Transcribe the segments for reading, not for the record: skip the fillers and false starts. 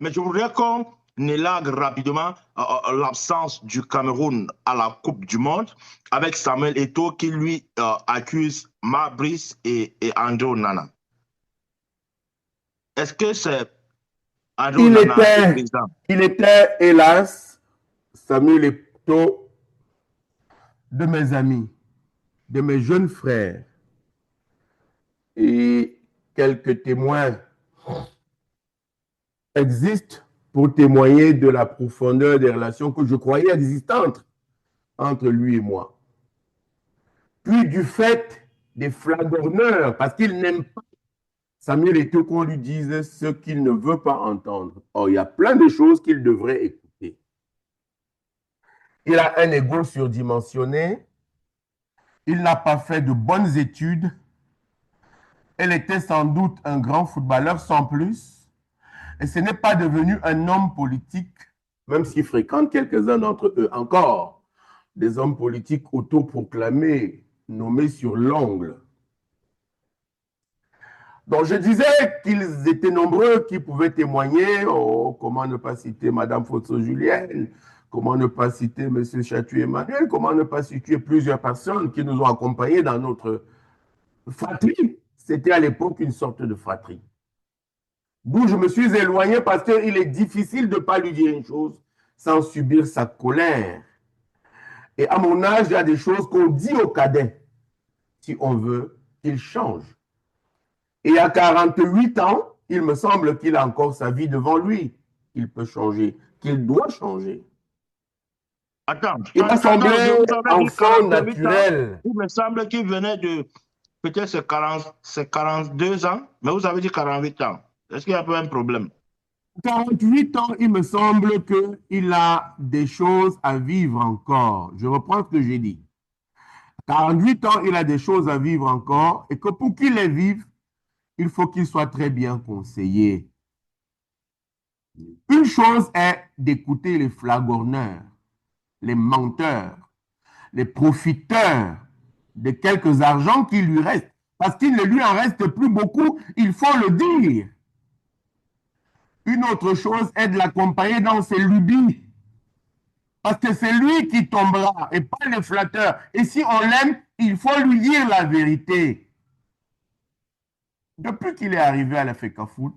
Mais je voudrais qu'on élague rapidement l'absence du Cameroun à la Coupe du Monde avec Samuel Eto'o qui lui accuse Marc Brice et André Onana. Est-ce que c'est André Onana qui est présent? Il était, hélas, Samuel Eto'o, de mes amis, de mes jeunes frères et quelques témoins existent pour témoigner de la profondeur des relations que je croyais existantes entre lui et moi. Puis du fait des flagorneurs, parce qu'il n'aime pas Samuel Eto'o qu'on lui dise ce qu'il ne veut pas entendre. Or, il y a plein de choses qu'il devrait écouter. Il a un ego surdimensionné, il n'a pas fait de bonnes études, elle était sans doute un grand footballeur sans plus, et ce n'est pas devenu un homme politique, même s'il fréquente quelques-uns d'entre eux encore, des hommes politiques autoproclamés, nommés sur l'ongle. Donc je disais qu'ils étaient nombreux qui pouvaient témoigner. Oh, comment ne pas citer Madame Fosso-Julienne, comment ne pas citer M. Chatu-Emmanuel, comment ne pas citer plusieurs personnes qui nous ont accompagnés dans notre fratrie. C'était à l'époque une sorte de fratrie. D'où je me suis éloigné parce qu'il est difficile de ne pas lui dire une chose sans subir sa colère. Et à mon âge, il y a des choses qu'on dit aux cadets si on veut qu'ils changent. Et à 48 ans, il me semble qu'il a encore sa vie devant lui, qu'il peut changer, qu'il doit changer. Attends, Il m'a semblé vous avez dit enfant 48 ans. naturel. Il me semble qu'il venait de peut-être 42 ans, mais vous avez dit 48 ans. Est-ce qu'il y a pas un problème? 48 ans, il me semble qu'il a des choses à vivre encore. Je reprends ce que j'ai dit. 48 ans, il a des choses à vivre encore et que pour qu'il les vive, il faut qu'il soit très bien conseillé. Une chose est d'écouter les flagorneurs, les menteurs, les profiteurs de quelques argents qui lui restent. Parce qu'il ne lui en reste plus beaucoup, il faut le dire. Une autre chose est de l'accompagner dans ses lubies. Parce que c'est lui qui tombera et pas les flatteurs. Et si on l'aime, il faut lui dire la vérité. Depuis qu'il est arrivé à la FECAFOOT,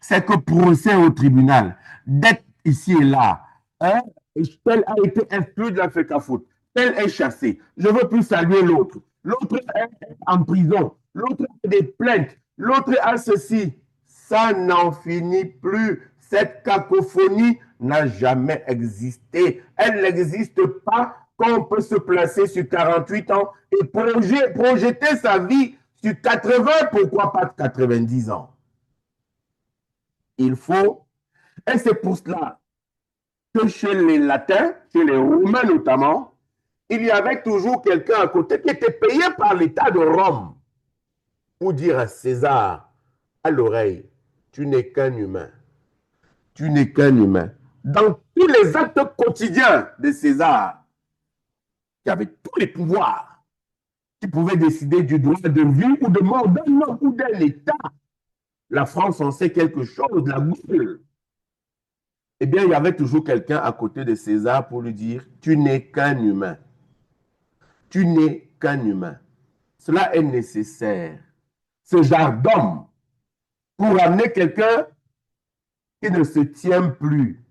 c'est que procès au tribunal, d'être ici et là, hein, tel a été exclu de la FECAFOOT, tel est chassé. Je ne veux plus saluer l'autre. L'autre est en prison. L'autre a des plaintes. L'autre a ceci. Ça n'en finit plus. Cette cacophonie n'a jamais existé. Elle n'existe pas quand on peut se placer sur 48 ans et projeter sa vie sur 80, pourquoi pas 90 ans. Il faut, et c'est pour cela que chez les Latins, chez les Romains notamment, il y avait toujours quelqu'un à côté qui était payé par l'État de Rome pour dire à César à l'oreille, tu n'es qu'un humain. Tu n'es qu'un humain. Dans tous les actes quotidiens de César, il y avait tous les pouvoirs qui pouvaient décider du droit de vie ou de mort d'un homme ou d'un État. La France en sait quelque chose, la Gaule. Eh bien, il y avait toujours quelqu'un à côté de César pour lui dire, tu n'es qu'un humain. Tu n'es qu'un humain. Cela est nécessaire. Ce genre d'homme, pour amener quelqu'un qui ne se tient plus,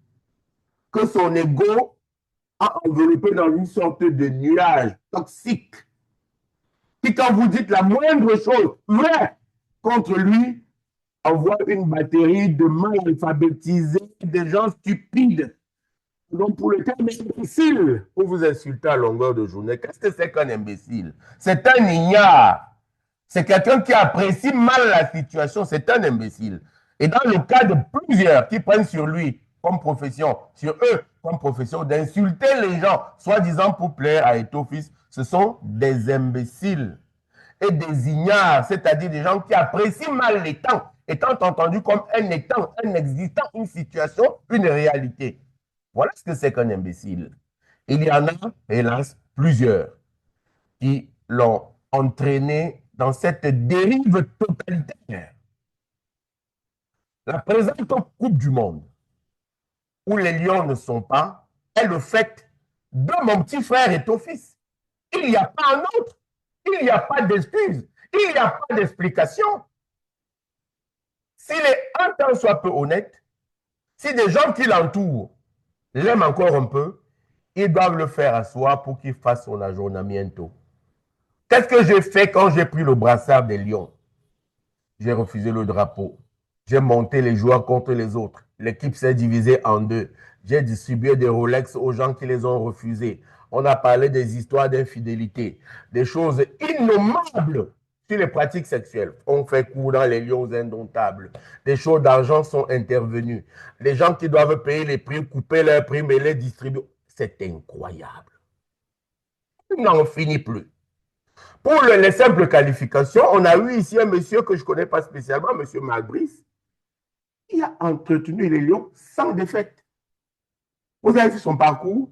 que son ego a enveloppé dans une sorte de nuage toxique, qui quand vous dites la moindre chose vraie contre lui, envoie une batterie de mal alphabétisés, de gens stupides. Donc, pour le terme imbécile, pour vous insulter à longueur de journée, qu'est-ce que c'est qu'un imbécile? C'est un ignare. C'est quelqu'un qui apprécie mal la situation. C'est un imbécile. Et dans le cas de plusieurs qui prennent sur lui comme profession, sur eux comme profession, d'insulter les gens, soi-disant pour plaire à Eto'o-Fils, ce sont des imbéciles et des ignares, c'est-à-dire des gens qui apprécient mal l'étant, étant entendu comme un étant, un existant, une situation, une réalité. Voilà ce que c'est qu'un imbécile. Il y en a, hélas, plusieurs qui l'ont entraîné dans cette dérive totalitaire. La présente Coupe du Monde où les lions ne sont pas est le fait de mon petit frère et ton fils. Il n'y a pas un autre. Il n'y a pas d'excuse. Il n'y a pas d'explication. S'il est un tant soit peu honnête, si des gens qui l'entourent l'aiment encore un peu, ils doivent le faire asseoir pour qu'il fasse son aggiornamento. Qu'est-ce que j'ai fait quand j'ai pris le brassard des Lions? J'ai refusé le drapeau. J'ai monté les joueurs contre les autres. L'équipe s'est divisée en deux. J'ai distribué des Rolex aux gens qui les ont refusés. On a parlé des histoires d'infidélité, des choses innommables sur les pratiques sexuelles. On fait cours dans les lions indomptables. Des choses d'argent sont intervenues. Les gens qui doivent payer les prix, couper leurs primes et les distribuer. C'est incroyable. On n'en finit plus. Pour les simples qualifications, on a eu ici un monsieur que je ne connais pas spécialement, monsieur Malbrice. Il a entretenu les Lions sans défaite. Vous avez vu son parcours?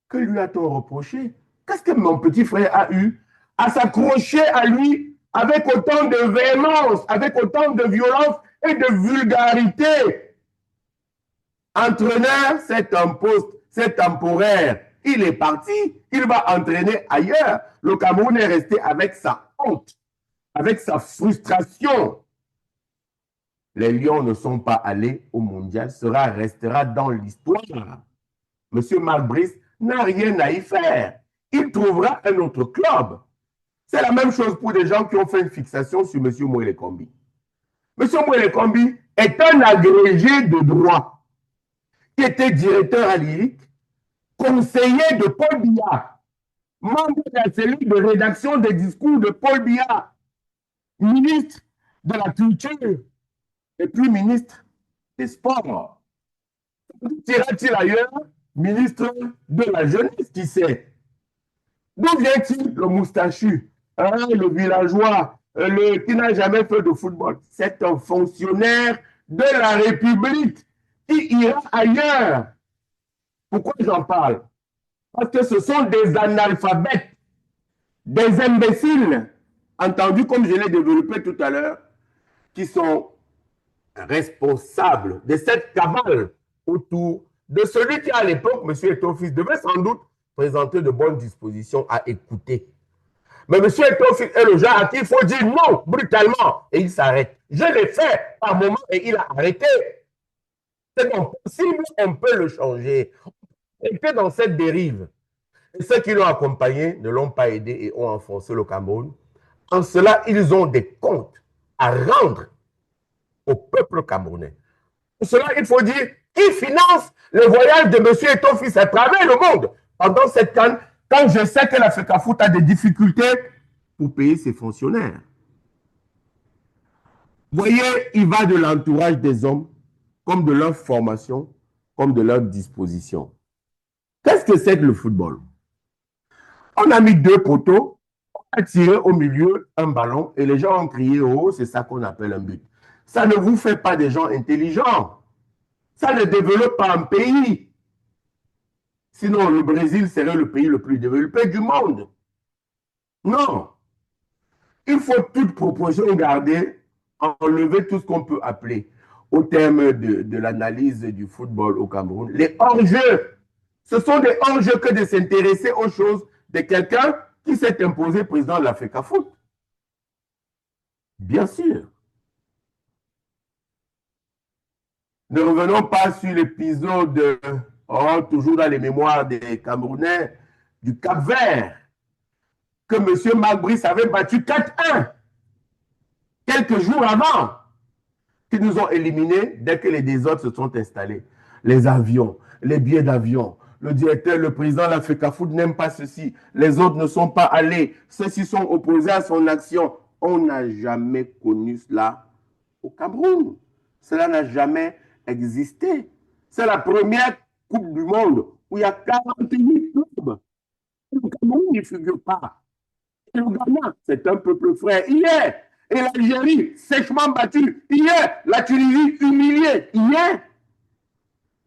Que lui a-t-on reproché? Qu'est-ce que mon petit frère a eu à s'accrocher à lui avec autant de véhémence, avec autant de violence et de vulgarité? Entraîneur, c'est un poste, c'est temporaire. Il est parti, il va entraîner ailleurs. Le Cameroun est resté avec sa honte, avec sa frustration. Les Lions ne sont pas allés au mondial, cela restera dans l'histoire. Monsieur Marc Brice n'a rien à y faire. Il trouvera un autre club. C'est la même chose pour des gens qui ont fait une fixation sur monsieur Moïle Kombi. Monsieur Moïle Kombi est un agrégé de droit qui était directeur à l'IRIC, conseiller de Paul Biya, membre de la cellule de rédaction des discours de Paul Biya, ministre de la Culture et puis ministre des Sports. Tira-t-il ailleurs, ministre de la Jeunesse, qui sait? D'où vient-il le moustachu, le villageois, qui n'a jamais fait de football? C'est un fonctionnaire de la République qui ira ailleurs. Pourquoi j'en parle? Parce que ce sont des analphabètes, des imbéciles, entendus comme je l'ai développé tout à l'heure, qui sont responsables de cette cabale autour de celui qui, à l'époque, M. Eto'o-Fils, devait sans doute présenter de bonnes dispositions à écouter. Mais M. Eto'o-Fils est le genre à qui il faut dire non brutalement et il s'arrête. Je l'ai fait par moment et il a arrêté. C'est donc possible, on peut le changer. Il était dans cette dérive. Et ceux qui l'ont accompagné ne l'ont pas aidé et ont enfoncé le Cameroun. En cela, ils ont des comptes à rendre au peuple camerounais. Pour cela, il faut dire qui finance le voyage de M. Eto'o-Fils à travers le monde pendant cette canne, quand je sais que la FECAFOOT a des difficultés pour payer ses fonctionnaires. Voyez, il va de l'entourage des hommes, comme de leur formation, comme de leur disposition. Qu'est-ce que c'est que le football? On a mis deux poteaux, on a tiré au milieu un ballon et les gens ont crié oh, c'est ça qu'on appelle un but. Ça ne vous fait pas des gens intelligents. Ça ne développe pas un pays. Sinon, le Brésil serait le pays le plus développé du monde. Non. Il faut toute proportion garder, enlever tout ce qu'on peut appeler, au terme de l'analyse du football au Cameroun, les hors-jeux. Ce sont des hors-jeux que de s'intéresser aux choses de quelqu'un qui s'est imposé président de la FECAFOOT. Bien sûr. Ne revenons pas sur l'épisode, toujours dans les mémoires des Camerounais, du Cap-Vert, que M. Marc Brice avait battu 4-1 quelques jours avant, qui nous ont éliminés dès que les désordres se sont installés. Les avions, les billets d'avion, le directeur, le président de la FECAFOOT n'aime pas ceci, les autres ne sont pas allés, ceux-ci sont opposés à son action. On n'a jamais connu cela au Cameroun. Cela n'a jamais existé. C'est la première Coupe du Monde où il y a 48 clubs. Le Cameroun n'y figure pas. Et le Ghana, c'est un peuple frère. Hier, et l'Algérie, sèchement battue. Hier, la Tunisie, humiliée. Hier,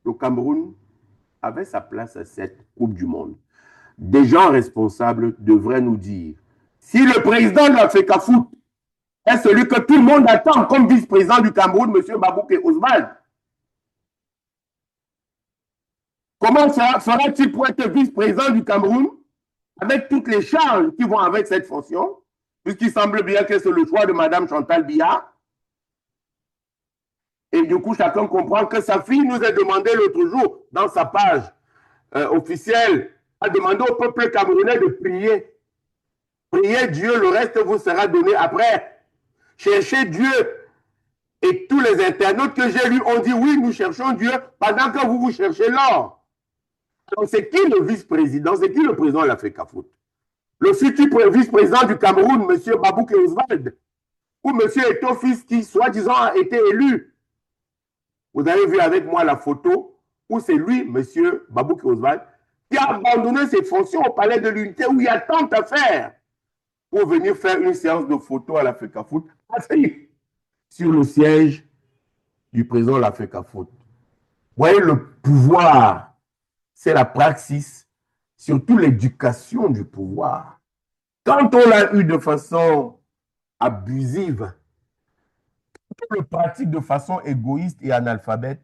le Cameroun avait sa place à cette Coupe du Monde. Des gens responsables devraient nous dire si le président de la FECAFOOT est celui que tout le monde attend comme vice-président du Cameroun, M. Babouké Oswald, Comment sera-t-il pour être vice-président du Cameroun avec toutes les charges qui vont avec cette fonction, puisqu'il semble bien que c'est le choix de Mme Chantal Biya. Et du coup, chacun comprend que sa fille nous a demandé l'autre jour, dans sa page officielle, a demandé au peuple camerounais de prier. Priez Dieu, le reste vous sera donné après. Cherchez Dieu. Et tous les internautes que j'ai lus ont dit oui, nous cherchons Dieu pendant que vous cherchez l'or. Donc, c'est qui le vice-président? C'est qui le président de l'Afrique Foot? Le futur vice-président du Cameroun, M. Babouke Oswald, ou M. Eto'o-Fils, qui, soi-disant, a été élu. Vous avez vu avec moi la photo où c'est lui, M. Babouke Oswald, qui a abandonné ses fonctions au palais de l'Unité où il y a tant à faire pour venir faire une séance de photos à l'Africa Foot, assis sur le siège du président de l'Africa Foot. Vous voyez, le pouvoir, c'est la praxis, surtout l'éducation du pouvoir. Quand on l'a eu de façon abusive, quand on le pratique de façon égoïste et analphabète,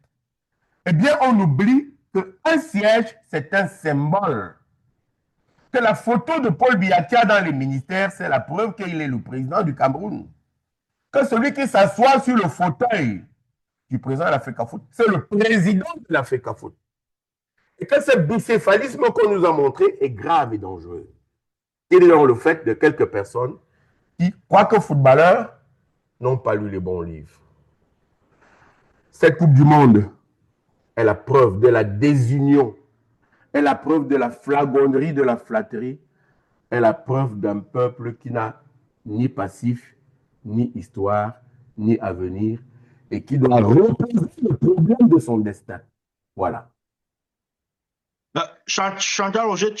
eh bien, on oublie qu'un siège, c'est un symbole. Que la photo de Paul Biya dans les ministères, c'est la preuve qu'il est le président du Cameroun. Que celui qui s'assoit sur le fauteuil du président de l'Africa Foot, c'est le président de l'Africa Foot. Et que ce bicéphalisme qu'on nous a montré est grave et dangereux. Il est dans le fait de quelques personnes qui, quoique footballeurs, n'ont pas lu les bons livres. Cette Coupe du Monde est la preuve de la désunion, est la preuve de la flagornerie, de la flatterie, est la preuve d'un peuple qui n'a ni passif, ni histoire, ni avenir, et qui doit reposer le problème de son destin. Voilà. Chantal Roger,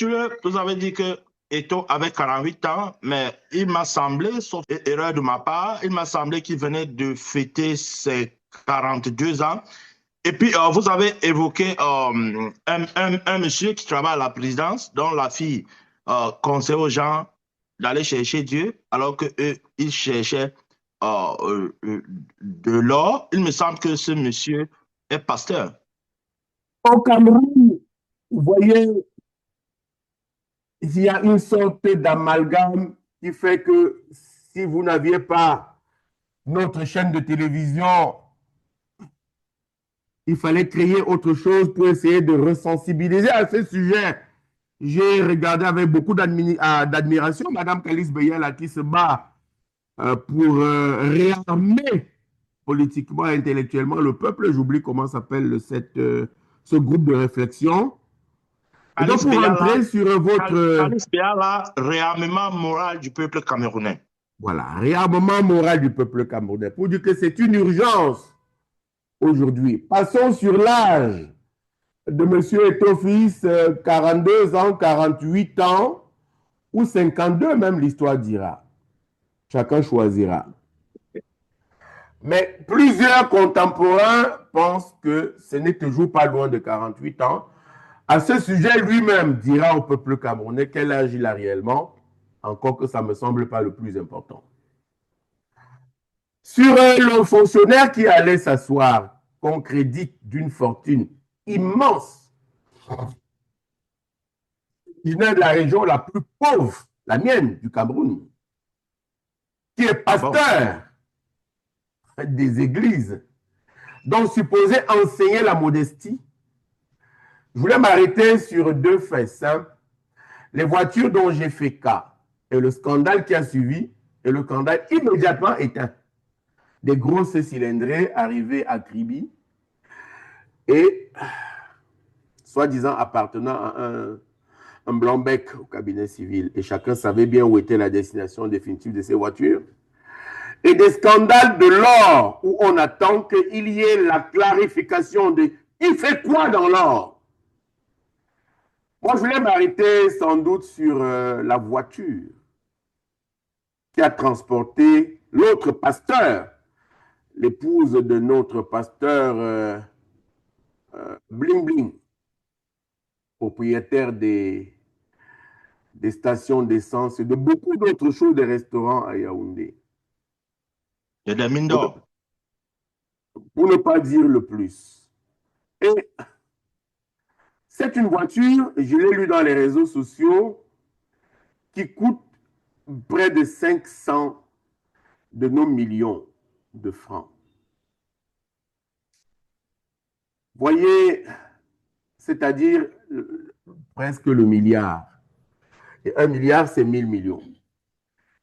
vous avez dit que Eto'o avait 48 ans, mais il m'a semblé, sauf erreur de ma part, il m'a semblé qu'il venait de fêter ses 42 ans. Et puis, vous avez évoqué un monsieur qui travaille à la présidence, dont la fille conseille aux gens d'aller chercher Dieu, alors qu'eux, ils cherchaient de l'or. Il me semble que ce monsieur est pasteur. Au Cameroun, vous voyez, il y a une sorte d'amalgame qui fait que si vous n'aviez pas notre chaîne de télévision, il fallait créer autre chose pour essayer de resensibiliser à ce sujet. J'ai regardé avec beaucoup d'admiration Mme Kalice Beyala qui se bat pour réarmer politiquement et intellectuellement le peuple. J'oublie comment s'appelle ce groupe de réflexion. Et donc, pour rentrer sur votre... Kalice Beyala, réarmement moral du peuple camerounais. Voilà, réarmement moral du peuple camerounais. Pour dire que c'est une urgence aujourd'hui. Passons sur l'âge de M. Eto'o-Fils, 42 ans, 48 ans, ou 52 même, l'histoire dira. Chacun choisira. Mais plusieurs contemporains pensent que ce n'est toujours pas loin de 48 ans. À ce sujet, lui-même dira au peuple camerounais quel âge il a réellement, encore que ça ne me semble pas le plus important. Sur le fonctionnaire qui allait s'asseoir, qu'on crédite d'une fortune immense, il vient de la région la plus pauvre, la mienne, du Cameroun, qui est pasteur des églises, donc supposé enseigner la modestie. Je voulais m'arrêter sur deux faits simples. Les voitures dont j'ai fait cas et le scandale qui a suivi, et le scandale immédiatement éteint. Des grosses cylindrées arrivées à Kribi et soi-disant appartenant à un blanc-bec au cabinet civil. Et chacun savait bien où était la destination définitive de ces voitures. Et des scandales de l'or où on attend qu'il y ait la clarification de il fait quoi dans l'or. Moi, je voulais m'arrêter sans doute sur la voiture qui a transporté l'autre pasteur, l'épouse de notre pasteur Bling Bling, propriétaire des stations d'essence et de beaucoup d'autres choses, des restaurants à Yaoundé. Il y a des mines d'or. Pour ne pas dire le plus. Et C'est une voiture, je l'ai lu dans les réseaux sociaux, qui coûte près de 500 de nos millions de francs. Voyez, c'est-à-dire presque le milliard. Et 1 milliard, c'est 1000 millions.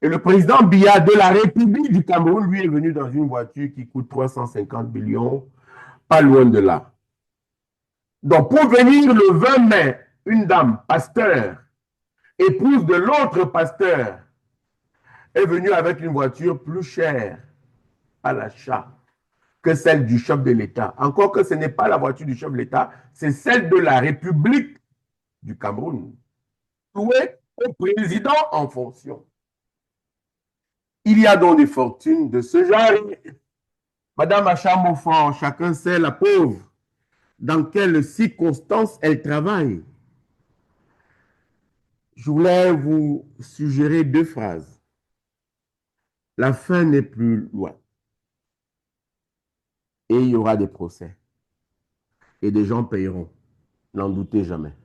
Et le président Biya de la République du Cameroun, lui, est venu dans une voiture qui coûte 350 millions, pas loin de là. Donc, pour venir le 20 mai, une dame, pasteur, épouse de l'autre pasteur, est venue avec une voiture plus chère à l'achat que celle du chef de l'État. Encore que ce n'est pas la voiture du chef de l'État, c'est celle de la République du Cameroun, louée au président en fonction. Il y a donc des fortunes de ce genre. Madame Achamofan, chacun sait, la pauvre, dans quelles circonstances elle travaille. Je voulais vous suggérer 2 phrases. La fin n'est plus loin. Et il y aura des procès. Et des gens paieront. N'en doutez jamais.